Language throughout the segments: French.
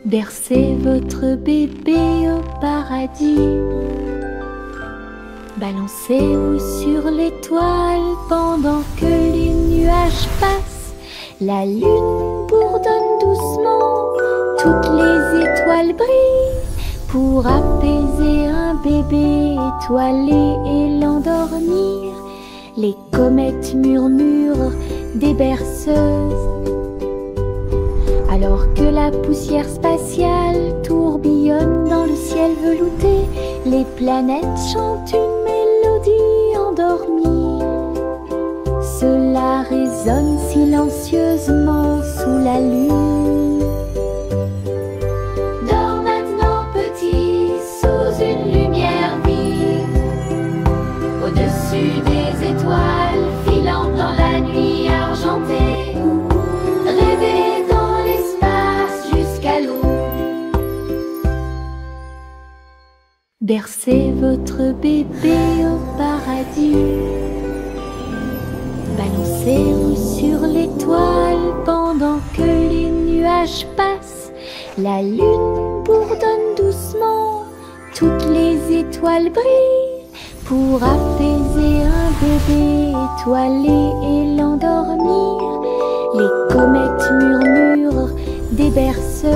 Bercez votre bébé au paradis. Balancez-vous sur l'étoile pendant que les nuages passent. La lune bourdonne doucement, toutes les étoiles brillent pour apaiser un bébé étoilé et l'endormir. Les comètes murmurent des berceuses, alors que la poussière spatiale tourbillonne dans le ciel velouté. Les planètes chantent une mélodie endormie. Cela résonne silencieusement sous la lune. Dors maintenant petit, sous une lumière vive, au-dessus des étoiles filant dans la nuit argentée. Rêvez dans l'espace jusqu'à l'aube. Bercez votre bébé au paradis. Balancez-vous sur l'étoile pendant que les nuages passent. La lune bourdonne doucement, toutes les étoiles brillent pour apaiser un bébé étoilé et l'endormir. Les comètes murmurent des berceuses,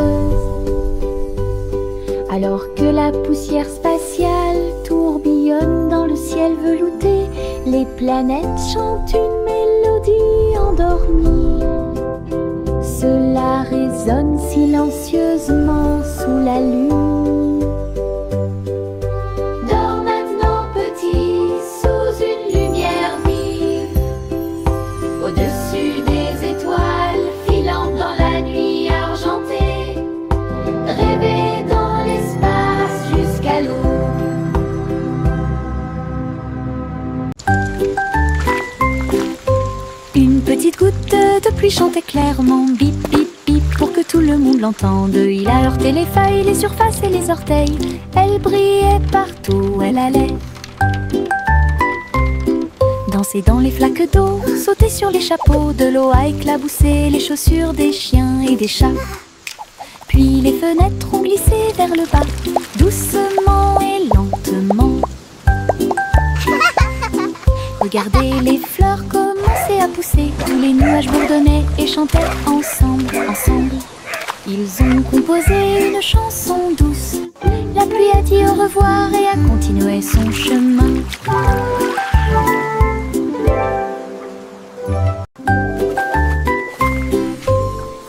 alors que la poussière spatiale tourbillonne dans le ciel velouté. Les planètes chantent une mélodie endormie. Cela résonne silencieusement sous la lune. Dors maintenant petit, sous une lumière vive, au-dessus des étoiles filant dans la nuit argentée. Rêvez dans l'espace jusqu'à l'aube. Une petite goutte de pluie chantait clairement, bip bip bip, pour que tout le monde l'entende. Il a heurté les feuilles, les surfaces et les orteils. Elle brillait partout où elle allait. Danser dans les flaques d'eau, sauter sur les chapeaux, de l'eau a éclaboussé les chaussures des chiens et des chats. Puis les fenêtres ont glissé vers le bas, doucement et lentement. Regardez les fleurs commencer à pousser, tous les nuages bourdonnaient et chantaient ensemble, ensemble. Ils ont composé une chanson douce. La pluie a dit au revoir et a continué son chemin.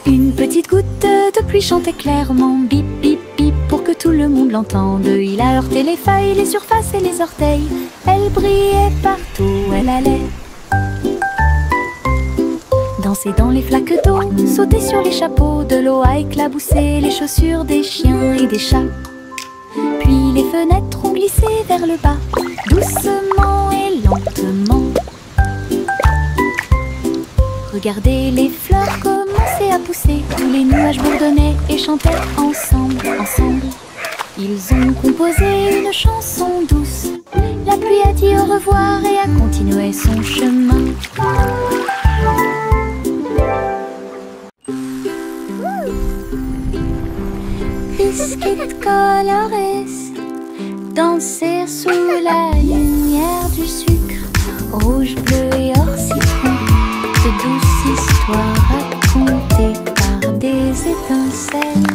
Une petite goutte de pluie chantait clairement, bip bip bip, pour que tout le monde l'entende. Il a heurté les feuilles, les surfaces et les orteils. Elle brillait partout où elle allait. Danser dans les flaques d'eau, sauter sur les chapeaux, de l'eau a éclaboussé les chaussures des chiens et des chats. Puis les fenêtres ont glissé vers le bas, doucement et lentement. Regardez les fleurs commencer à pousser, tous les nuages bourdonnaient et chantaient ensemble, ensemble. Ils ont composé une chanson douce. La pluie a dit au revoir et a continué son chemin. Biscuits colorés, danser sous la lumière du sucre, rouge, bleu et or citron, de douces histoires racontées par des étincelles.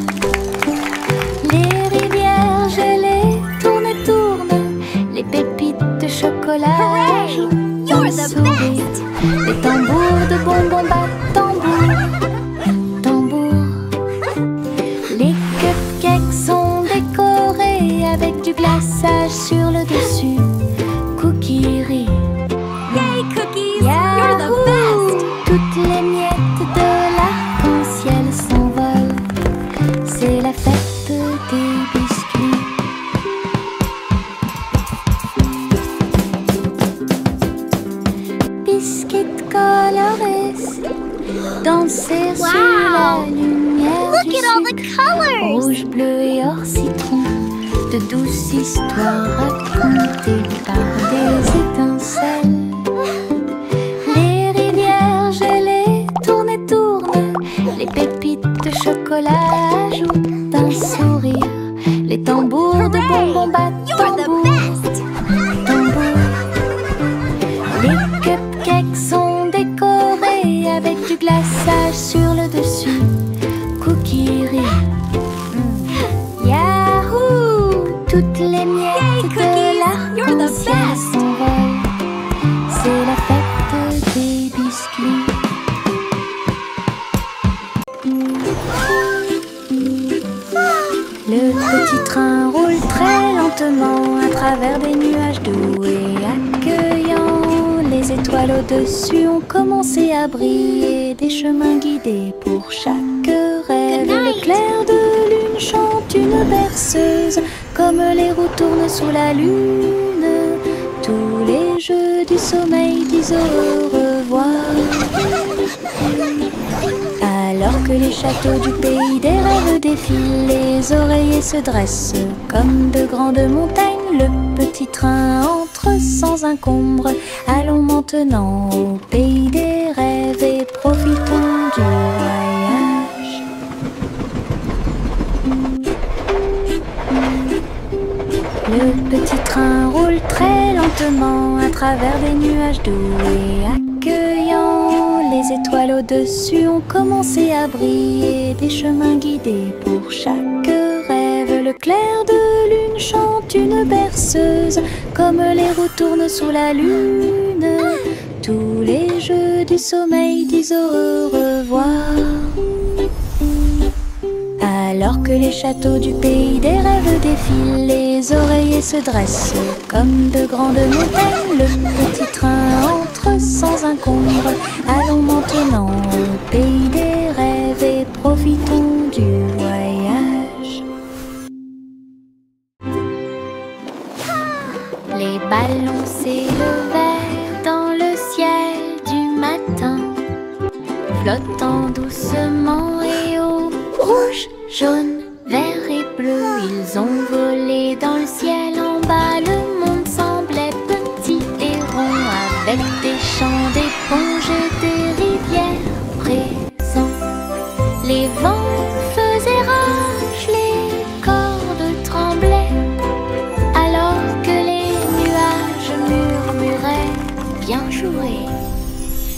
Les rivières gelées tournent et tournent, les pépites de chocolat jouent un sourire. Les tambours de bonbons battent tambour, tambour. Les cupcakes sont décorés avec du glaçage sur le dessus. Cookies rient. Yay, cookies! Yahoo! You're the best! Toutes les miettes de l'arc-en-ciel s'envolent. C'est la fête des biscuits. Biscuits colorés, danser sous la lumière Look du at all the sucre. colors! Rouge, bleu et or citron, de douces histoires racontées par des étincelles. Les rivières gelées tournent et tournent, les pépites de chocolat ajoutent un les tambours de bonbons battent tambour, tambour. Les cupcakes sont décorés avec du glaçage sur le dessus. Cookie rient. Yahoo! Toutes les miettes de l'arc-en-ciel s'envolent. C'est la fête des biscuits. Le petit train roule très lentement à travers des nuages doux et accueillants. Les étoiles au-dessus ont commencé à briller, des chemins guidés pour chaque rêve. Le clair de lune chante une berceuse, comme les roues tournent sous la lune. Tous les jeux du sommeil disent au revoir. Alors que les châteaux du pays des rêves défilent, les oreillers se dressent comme de grandes montagnes. Le petit train entre sans encombre. Allons maintenant au pays des rêves et profitons du voyage. Le petit train roule très lentement à travers des nuages doux et accueillants. Les étoiles au-dessus ont commencé à briller, des chemins guidés pour chaque rêve. Le clair de lune chante une berceuse, comme les roues tournent sous la lune. Tous les jeux du sommeil disent au revoir. Alors que les châteaux du pays des rêves défilent, les oreillers se dressent comme de grandes montagnes. Le petit train entre sans encombre. Allons maintenant au pays des rêves et profitons du voyage. Les ballons s'élevèrent dans le ciel du matin, flottant doucement et haut. Rouge, jaune, vert et bleu, ils ont volé dans le ciel en bas. Le monde semblait petit et rond, avec des champs d'éponges et des rivières présents. Les vents faisaient rage, les cordes tremblaient, alors que les nuages murmuraient bien joué.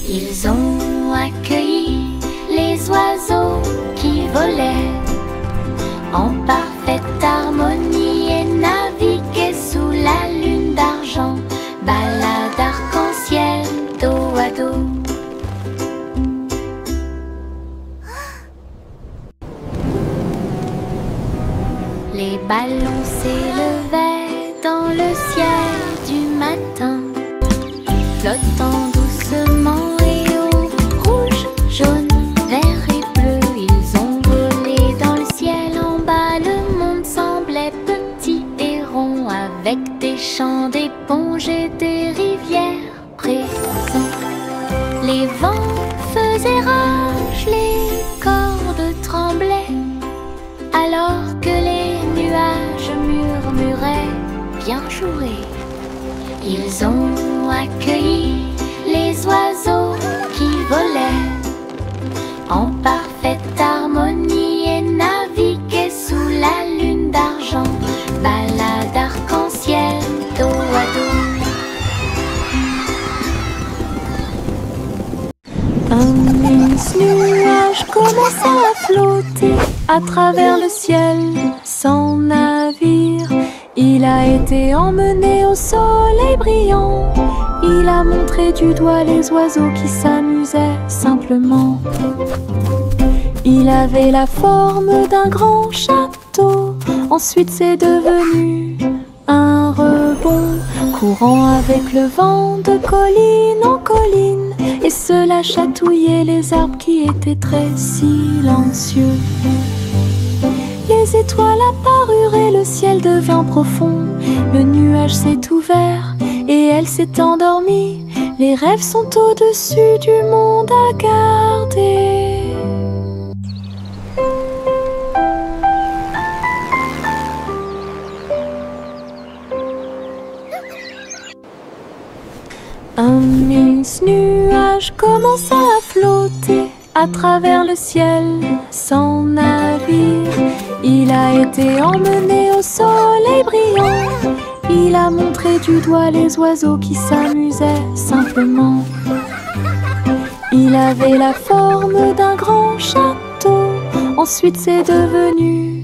Ils ont accueilli les oiseaux qui volaient en parfaite harmonie et naviguaient sous la lune d'argent. Balade arc-en-ciel dos à dos. Les ballons s'élevaient dans le ciel du matin, flottant doucement et haut. Rouge, jaune, vert et bleu, ils ont volé dans le ciel en bas. Le monde semblait petit et rond, avec des champs d'éponges et des rivières présents. Les vents faisaient rage, les cordes tremblaient, alors que les nuages murmuraient bien joué. Ils ont accueilli les oiseaux qui volaient en parfaite harmonie et naviguaient sous la lune d'argent. Balade arc-en-ciel dos à dos. Un immense nuage commença à flotter à travers le ciel sans navire. Il a été emmené au soleil brillant. Il a montré du doigt les oiseaux qui s'amusaient simplement. Il avait la forme d'un grand château. Ensuite c'est devenu un rebond, courant avec le vent de colline en colline. Et cela chatouillait les arbres qui étaient très silencieux. Les étoiles apparurent et le ciel devint profond. Le nuage s'est ouvert et elle s'est endormie. Les rêves sont au-dessus du monde à garder. Un immense nuage commença à flotter à travers le ciel sans navire. Il a été emmené au soleil brillant. Il a montré du doigt les oiseaux qui s'amusaient simplement. Il avait la forme d'un grand château. Ensuite c'est devenu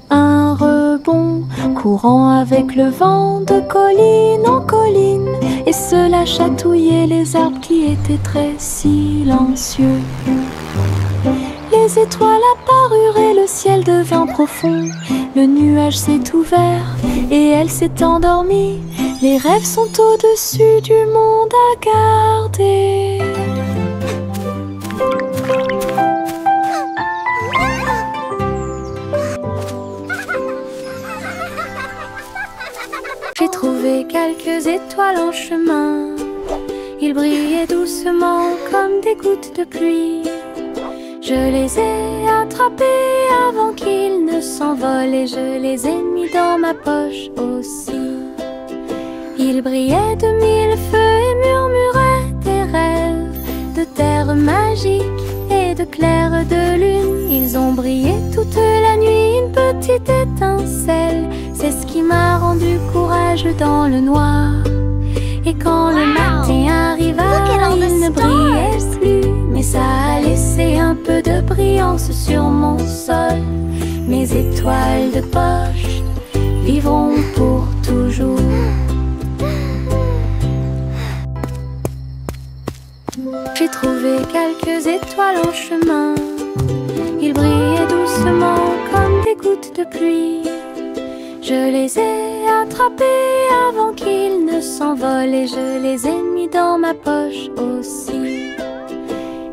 un rebond, courant avec le vent de colline en colline. Et cela chatouillait les arbres qui étaient très silencieux. Les étoiles apparurent et le ciel devint profond. Le nuage s'est ouvert et elle s'est endormie. Les rêves sont au-dessus du monde à garder. J'ai trouvé quelques étoiles en chemin. Ils brillaient doucement comme des gouttes de pluie. Je les ai attrapés avant qu'ils ne s'envolent et je les ai mis dans ma poche aussi. Ils brillaient de mille feux et murmuraient des rêves de terre magique et de clair de lune. Ils ont brillé toute la nuit, une petite étincelle. C'est ce qui m'a rendu courageux dans le noir. Et quand le matin arriva, il ne brillait plus, mais ça a laissé un peu de brillance sur mon sol. Mes étoiles de poche vivront pour toujours. J'ai trouvé quelques étoiles en chemin. Ils brillaient doucement comme des gouttes de pluie. Je les ai attrapés avant qu'ils ne s'envolent et je les ai mis dans ma poche aussi.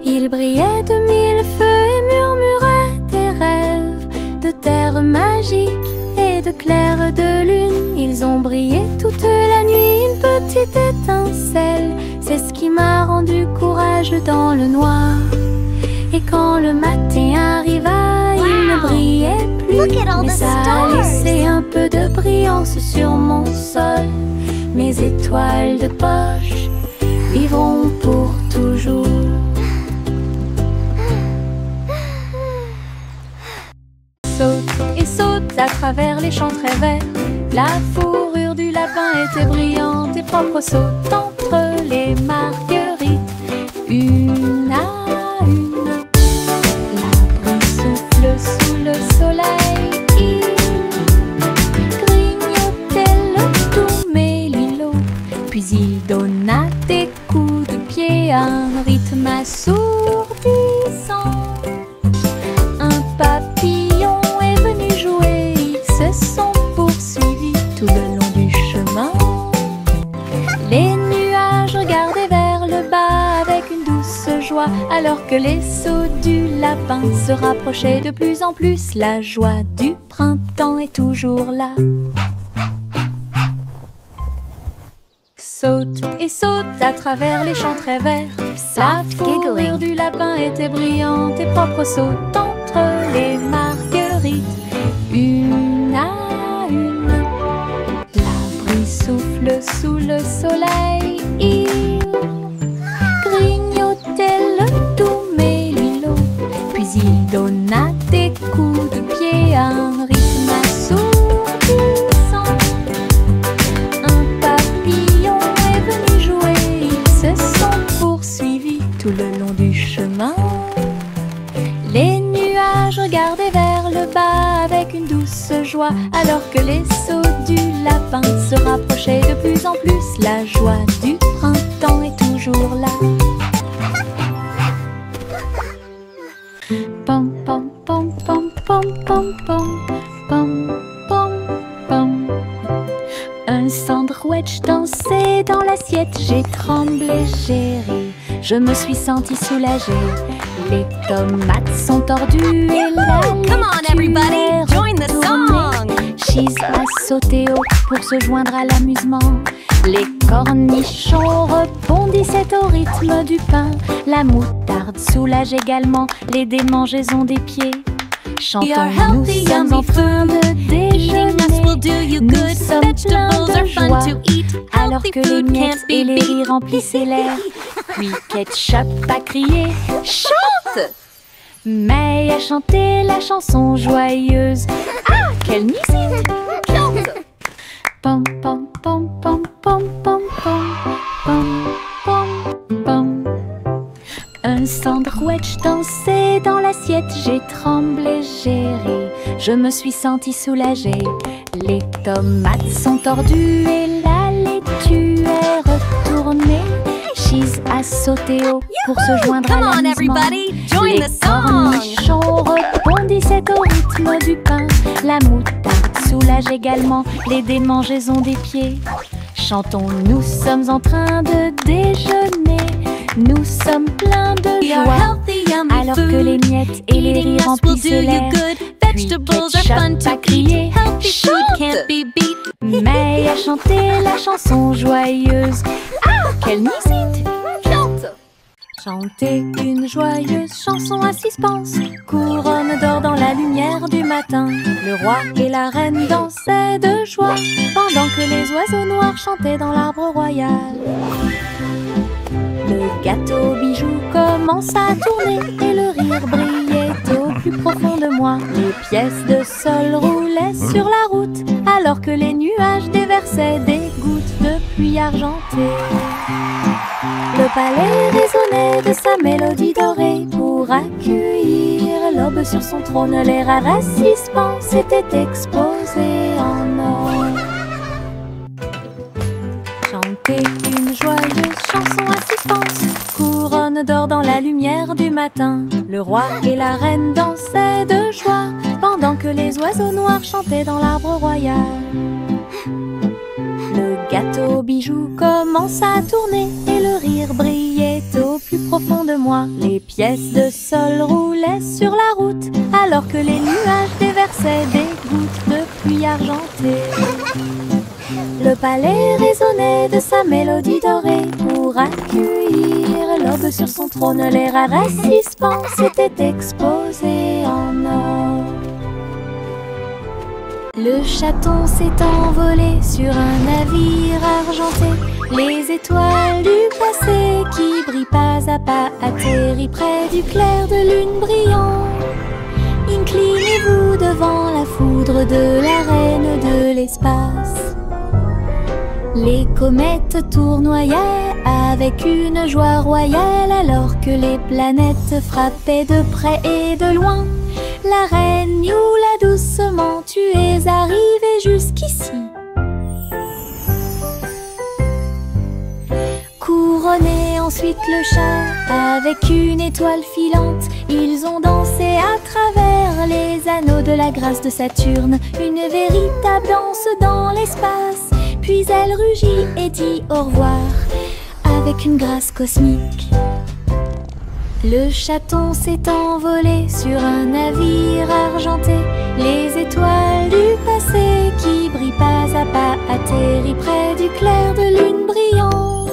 Ils brillaient de mille feux et murmuraient des rêves de terre magique et de clair de lune. Ils ont brillé toute la nuit, une petite étincelle. C'est ce qui m'a rendu courageux dans le noir. Et quand le matin arriva, il ne brillait plus, mais ça a laissé un peu de brillance sur mon sol. Mes étoiles de poche vivront pour toujours. Saute et saute à travers les champs très verts. La fourrure du lapin était brillante et propre. Saute entre les marguerites, une à une. Sous le soleil, il grignotait le tout mélilo. Puis il donna des coups de pied à un rythme assourdissant. Un papillon est venu jouer, ils se sont poursuivis tout le long du chemin. Les nuages regardaient vers le bas avec une douce joie, alors que les sauts du lapin se rapprochaient de plus en plus. La joie du printemps est toujours là. Saute et saute à travers les champs très verts. La fourrure du lapin était brillante et propre. Saute entre les marguerites, une à une. L'abri souffle sous le soleil, il grignotait le tout mélilo. Puis il donna des coups de pied à un rythme assourdissant. Un papillon est venu jouer, ils se sont poursuivis tout le long du chemin. Les nuages regardaient vers le bas avec une douce joie, alors que les sauts du lapin se rapprochaient de plus en plus. La joie du printemps est toujours là. Pom pom pom pom pom pom pom pom pom pom. Un sandwich dansait dans l'assiette. J'ai tremblé, j'ai ri, je me suis sentie soulagée. Les tomates sont tordues et la Come on everybody, join the song. Cheese a sauté haut pour se joindre à l'amusement. Les cornichons rebondissaient au rythme du pain. La moutarde soulage également les démangeaisons des pieds. Chantons, nous sommes en train de déjeuner. Nous sommes pleins de joie, alors que les miettes et les riz remplissaient l'air. Puis Ketchup a crié: chante! May a chanté la chanson joyeuse. Ah, quelle musique! Pom pom pom pom pom pom pom pom pom pom. Un sandwich dansait dans l'assiette, j'ai tremblé, j'ai ri, je me suis sentie soulagée. Les tomates sont tordues et la laitue est retournée. Cheese a sauté haut pour se joindre à l'amusement. Join Les the song. cornichons rebondissaient au rythme du pain. La moutarde soulage également les démangeaisons des pieds. Chantons, nous sommes en train de déjeuner. Nous sommes pleins de joie, alors que les miettes et les rires remplissent l'air. Puis Ketchup a crié, chante! May a chanté la chanson joyeuse. Ah, quelle musique! Chante! Chantez une joyeuse chanson à suspense. Couronne d'or dans la lumière du matin. Le roi et la reine dansaient de joie, pendant que les oiseaux noirs chantaient dans l'arbre royal. Le gâteau bijou commence à tourner et le rire brillait au plus profond de moi. Les pièces de sol roulaient sur la route alors que les nuages déversaient des gouttes de pluie argentée. Le palais résonnait de sa mélodie dorée pour accueillir l'aube sur son trône. Les rares assistants s'étaient exposés en or. Chantez une joyeuse chanson à suspense. Couronne d'or dans la lumière du matin. Le roi et la reine dansaient de joie, pendant que les oiseaux noirs chantaient dans l'arbre royal. Le gâteau bijou commence à tourner et le rire brillait au plus profond de moi. Les pièces de sol roulaient sur la route alors que les nuages déversaient des gouttes de pluie argentée. Le palais résonnait de sa mélodie dorée pour accueillir l'aube sur son trône. Les rares assistants s'étaient exposés en or. Le chaton s'est envolé sur un navire argenté. Les étoiles du passé qui brillent pas à pas atterrissent près du clair de lune brillant. Inclinez-vous devant la foudre de la reine de l'espace. Les comètes tournoyaient avec une joie royale alors que les planètes frappaient de près et de loin. La reine Youla, doucement, tu es arrivée jusqu'ici. Couronné ensuite le chat avec une étoile filante. Ils ont dansé à travers les anneaux de la grâce de Saturne. Une véritable danse dans l'espace. Puis elle rugit et dit au revoir avec une grâce cosmique. Le chaton s'est envolé sur un navire argenté. Les étoiles du passé qui brillent pas à pas atterrissent près du clair de lune brillant.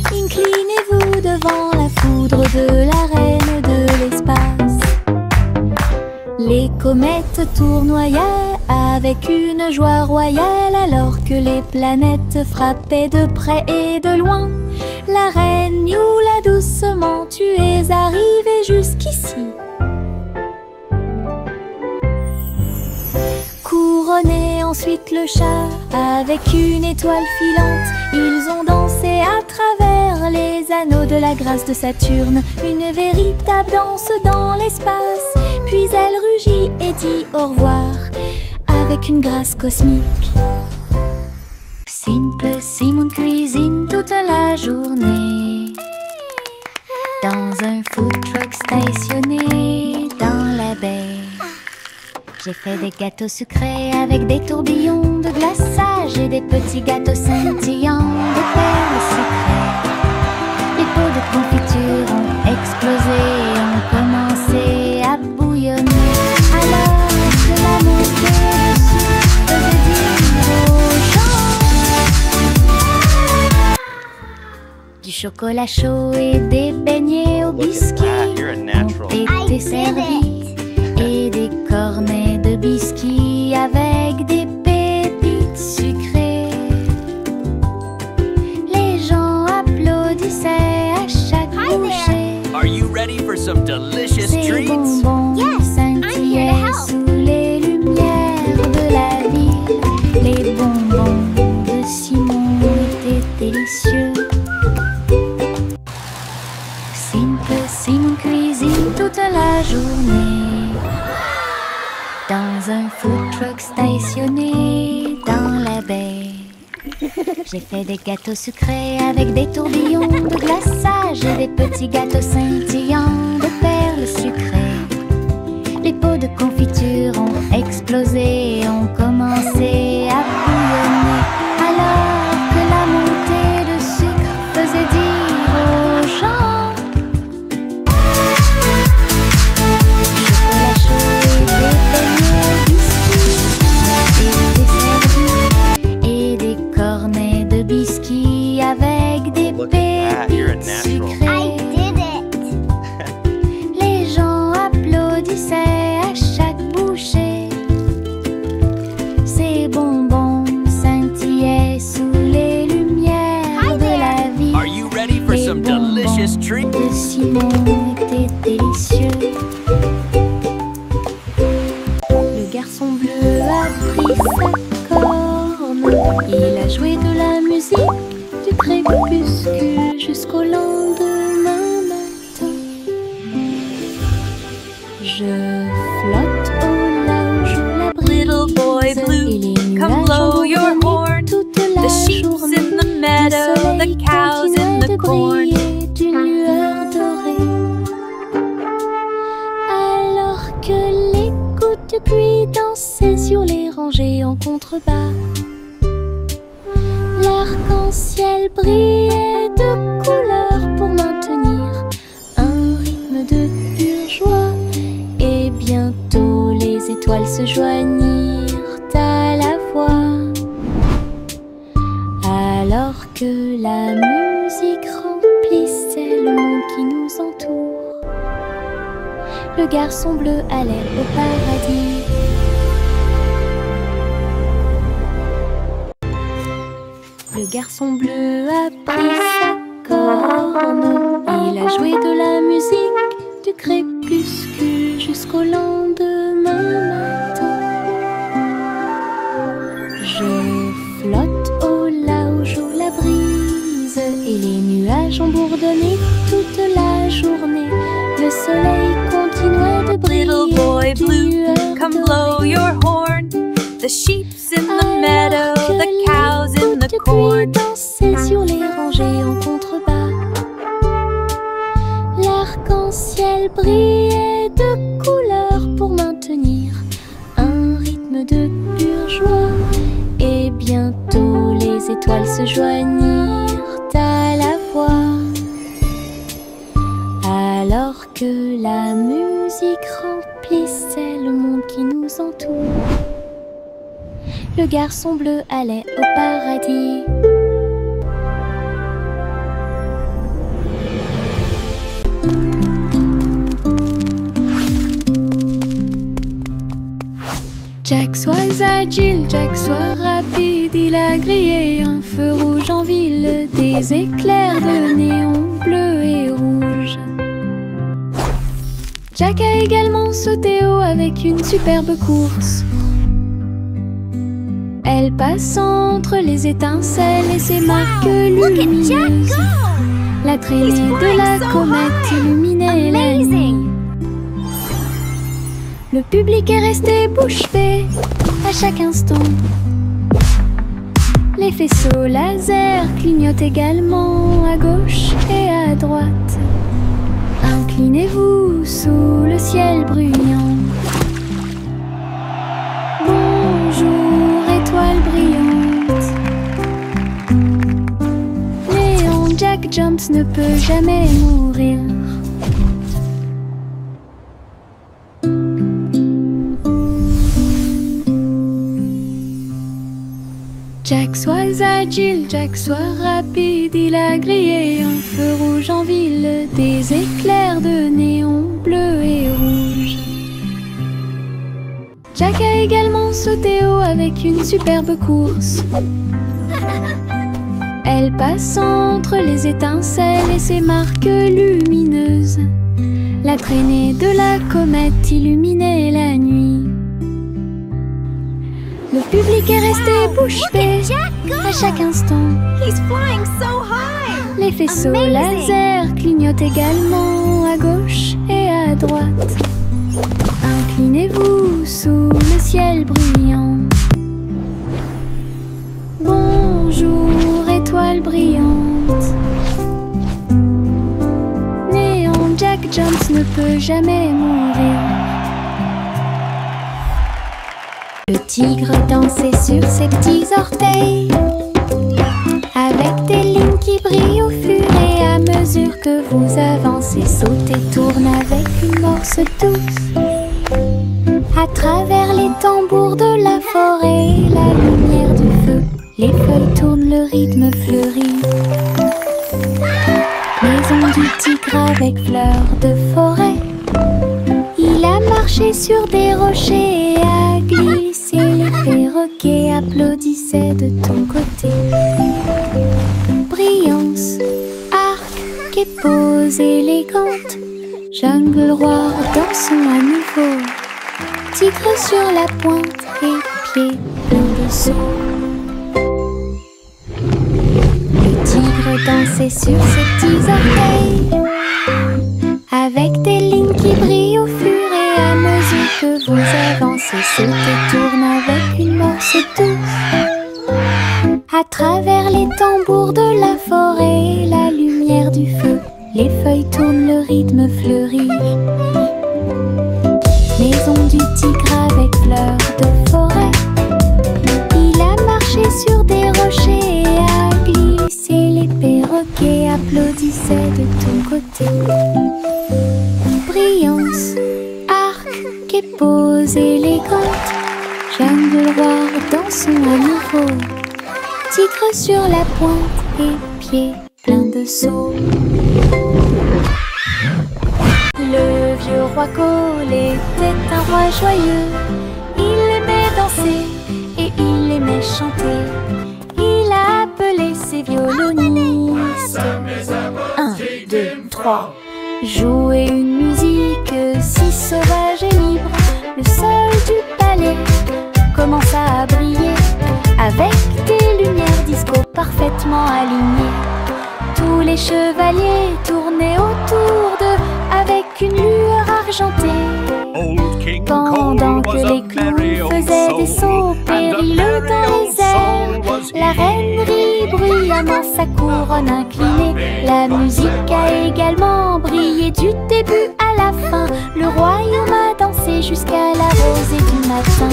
Inclinez-vous devant la foudre de la reine de l'espace. Les comètes tournoyaient avec une joie royale alors que les planètes frappaient de près et de loin. La reine Youla, doucement, tu es arrivée jusqu'ici. Couronné ensuite le chat avec une étoile filante. Ils ont dansé à travers les anneaux de la grâce de Saturne. Une véritable danse dans l'espace. Puis elle rugit et dit au revoir avec une grâce cosmique. Simple Simon cuisine toute la journée dans un food truck stationné dans la baie. J'ai fait des gâteaux sucrés avec des tourbillons de glaçage et des petits gâteaux scintillants de perles sucrées. Les pots de confiture ont explosé et ont commencé à bouillonner. Alors que la montée du sucre faisait dire aux gens du chocolat chaud et des beignets au biscuit ont été servis. Et des cornets de biscuits avec des pépites sucrées. Les gens applaudissaient à chaque bouchée. ready for some delicious Ces treats? bonbons scintillaient sous les lumières de la ville. Les bonbons de Simon étaient délicieux. Simon cuisine toute la journée dans un food truck stationné dans la baie. J'ai fait des gâteaux sucrés avec des tourbillons de glaçage et des petits gâteaux scintillants de perles sucrées. Les pots de confiture ont explosé et ont commencé à bouillonner, alors que la montée de sucre faisait dire aux gens: chocolat chaud et des beignets biscuits et des desserts et des cornets de biscuits avec des pépites sucrées. I did it! Les gens applaudissaient à chaque bouchée. Ces bonbons scintillaient sous les lumières de la vie. Are you ready for Les some bonbons delicious treats? de Simon étaient délicieux. Le garçon bleu a pris sa corne. Il a joué de la musique du crépuscule jusqu'au lendemain matin. Je flotte au large où la brise Little boy blue, et les come nuages blow your environnent horn. toute la The sheep's journée. in the meadow, Le the soleil cows in continuait the de corn. briller d'une lueur dorée. Alors que les gouttes de pluie dansaient sur les rangées en contrebas, l'arc-en-ciel brillait de couleurs pour maintenir un rythme de pure joie. Et bientôt les étoiles se joignirent à la voix, alors que la musique remplissait le monde qui nous entoure. Le garçon bleu allait au paradis. Le garçon bleu a pris sa corne. Il a joué de la musique du crépuscule jusqu'au lendemain matin. Je flotte au large où la brise et les nuages ont bourdonné toute la journée. Le soleil continuait de briller. Little boy d'une blue, lueur come dorée. blow your horn. The sheep's in the meadow, Alors que the les cows in gouttes the de corn. pluie dansaient sur les rangées en contrebas, l'arc-en-ciel brillait de couleurs pour maintenir un rythme de pure joie. Et bientôt les étoiles se joignirent à la voix, alors que la musique remplissait le monde qui nous entoure. Le garçon bleu allait au paradis. Jack soit agile, Jack soit rapide, il a grillé un feu rouge en ville, des éclairs de néon bleu et rouge. Jack a également sauté haut avec une superbe course. Elle passe entre les étincelles et ses marques lumineuses. La traînée de la comète illuminait la nuit. Le public est resté bouche bée à chaque instant. Les faisceaux laser clignotent également à gauche et à droite. Inclinez-vous sous le ciel bruyant. Bonjour, étoile brillante. Léon Jack Jumps ne peut jamais mourir. Jack soit agile, Jack soit rapide, il a grillé un feu rouge en ville, des éclairs de néon bleu et rouge. Jack a également sauté haut avec une superbe course. Elle passe entre les étincelles et ses marques lumineuses. La traînée de la comète illuminait la nuit. Le public est resté bouche bée à chaque instant. He's flying so high! Les faisceaux Amazing. laser clignotent également à gauche et à droite. Inclinez-vous sous le ciel brillant. Bonjour, étoile brillante. Néant, Jack Jones ne peut jamais mourir. Le tigre dansait sur ses petits orteils, avec des lignes qui brillent au fur et à mesure que vous avancez. Sautez, tourne avec une morse douce. À travers les tambours de la forêt, la lumière du feu, les feuilles tournent, le rythme fleurit. Maison du tigre avec fleurs de forêt. Il a marché sur des rochers et a glissé. Les perroquets applaudissaient de ton côté. Brillance, arc et pose élégante. Jungle roi dansons à nouveau. Tigre sur la pointe et pieds pleins de sauts. Le tigre dansait sur ses petits orteils, avec des lignes qui brillent au fur et à mesure que vous avancez. Sautez, tourne avec une morse douce. À travers les tambours de la forêt, la lumière du feu, les feuilles tournent, le rythme fleurit. Maison du tigre avec fleurs de forêt. Il a marché sur des rochers et a glissé. Les perroquets applaudissaient de ton côté. Brillance, arc et pose élégante. Jungle roi dansons à nouveau. Tigre sur la pointe et pieds pleins de sauts. Le vieux roi Cole était un roi joyeux. Il aimait danser et il aimait chanter. Il a appelé ses violonistes. 1, 2, 3. Jouer une musique si sauvage et libre. Le sol du palais commença à briller, avec des lumières disco parfaitement alignées. Tous les chevaliers tournaient autour d'eux avec une lueur argentée. Pendant que les clowns faisaient des sauts périlleux dans les airs, la reine rit bruyamment, sa couronne inclinée. La musique a également brillé du début à la fin. Le royaume a dansé jusqu'à la rosée du matin.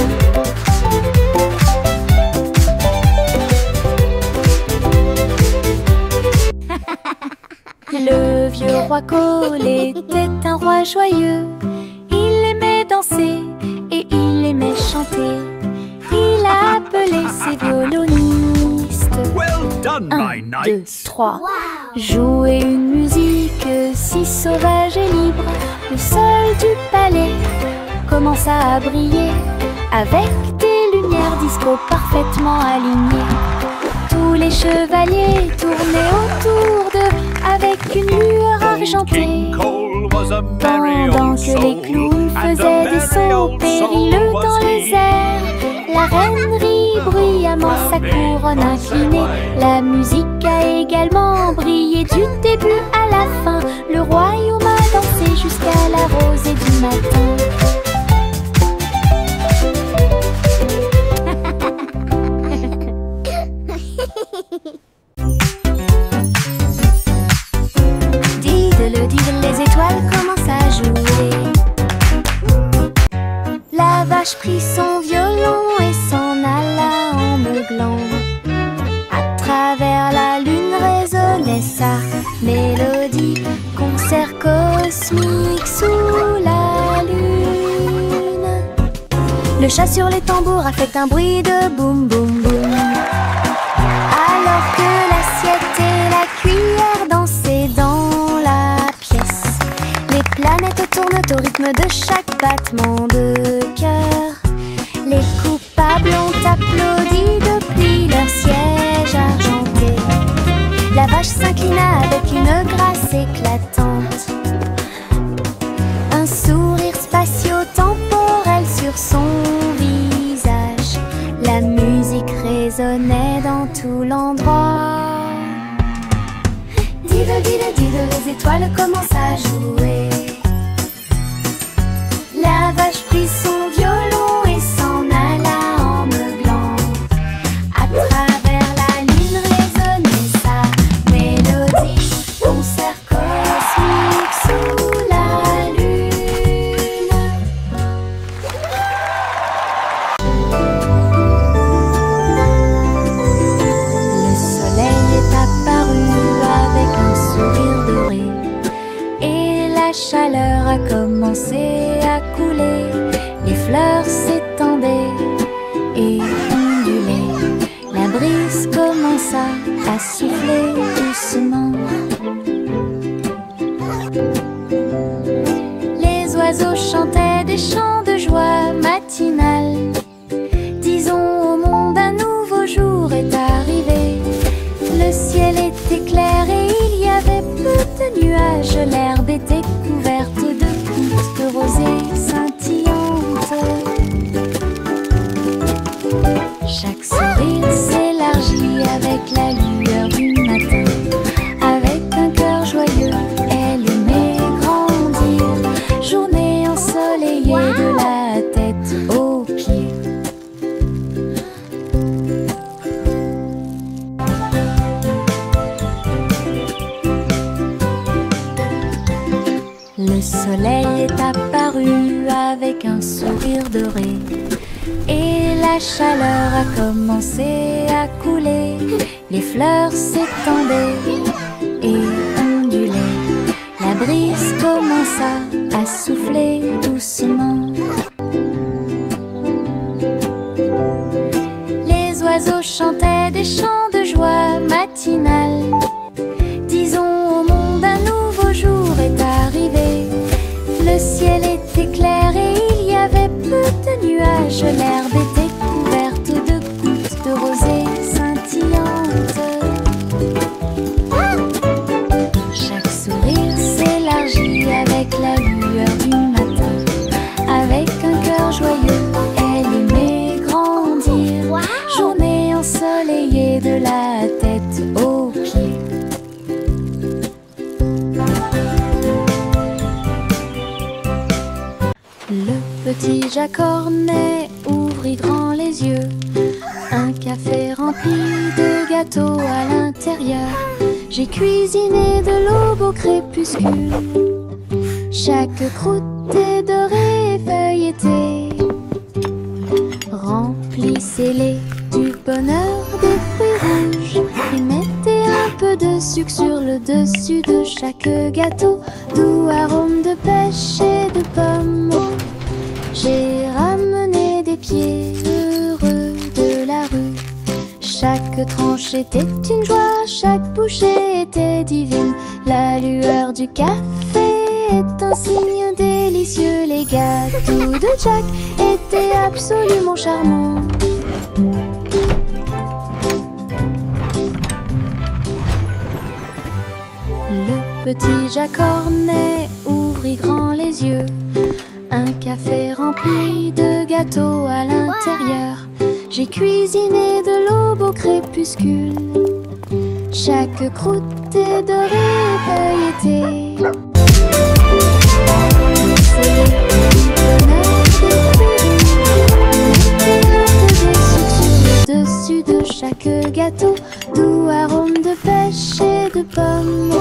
Le vieux roi Cole était un roi joyeux. Il aimait danser et il aimait chanter. Il a appelé ses violonistes. Well done, 1, 2, 3. Jouer une musique si sauvage et libre. Le sol du palais commença à briller, avec des lumières disco parfaitement alignées. Tous les chevaliers tournaient autour d'eux avec une lueur argentée. Pendant que les clowns faisaient des sauts périlleux dans les airs, la reine rit bruyamment, sa couronne inclinée. La musique a également brillé du début à la fin. Le royaume a dansé jusqu'à la rosée du matin. Les étoiles commencent à jouer. La vache prit son violon et s'en alla en meuglant. À travers la lune résonnait sa mélodie. Concert cosmique sous la lune. Le chat sur les tambours a fait un bruit de boum boum boum. Alors que l'assiette et la cuillère dansaient dans la pièce, les planètes tournent au rythme de chaque battement de cœur. Les coupables ont applaudi depuis leur siège argenté. La vache s'inclina avec une grâce éclatante. sourire spatio-temporel sur son visage. La musique résonnait dans tout l'endroit. Diddle, diddle, diddle, les étoiles commencent à jouer. La vache prit son violon et s'en alla en meuglant. À travers la lune résonnait sa mélodie. Concert cosmique sous la lune. Le soleil est apparu avec un sourire doré, et la chaleur a commencé à couler. Les fleurs s'étendaient et ondulaient. La brise commença à souffler doucement. Les oiseaux chantaient des chants de joie matinale. Disons au monde un nouveau jour est arrivé. Le ciel était clair et il y avait peu de nuages. L'herbe était couverte de gouttes de rosée scintillantes. Chaque sourire s'élargit avec la lueur du matin. Avec un cœur joyeux, elle aimait grandir. Journée ensoleillée de la tête aux pieds. Le soleil est apparu avec un sourire doré, et la chaleur a commencé à couler. Les fleurs s'étendaient et ondulaient. La brise commença à souffler doucement. Les oiseaux chantaient des chants de joie matinale. Disons au monde un nouveau jour est arrivé. Le ciel était clair et il y avait peu de nuages. L'herbe était couverte de gouttes de rosée scintillantes. Chaque sourire s'élargit avec la lueur du matin. Avec un cœur joyeux, elle aimait grandir. Journée ensoleillée de la tête aux pieds. Le petit Jacques Cornet ouvrit grand les yeux. Un café rempli de gâteaux à l'intérieur. J'ai cuisiné de l'aube au crépuscule. Chaque croûte est dorée et feuilletée. Remplissez-les du bonheur des fruits rouges et mettez un peu de sucre sur le dessus de chaque gâteau. Doux arôme de pêche et de pommes. J'ai ramené des pieds heureux de la rue. Chaque tranche était une joie, chaque bouchée était divine. La lueur du café est un signe délicieux. Les gâteaux de Jack étaient absolument charmants. Le petit Jacques Cornet ouvrit grand les yeux. Un café rempli de gâteaux à l'intérieur. J'ai cuisiné de l'aube au crépuscule. Chaque croûte est dorée et feuilletée. Dessus de chaque gâteau, doux arôme de pêche et de pommes.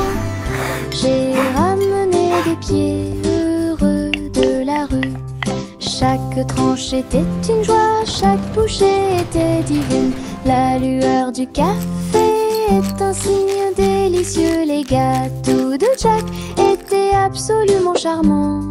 J'ai ramené des pieds heureux de la rue. Chaque tranche était une joie, chaque bouchée était divine. La lueur du café est un signe délicieux. Les gâteaux de Jack étaient absolument charmants.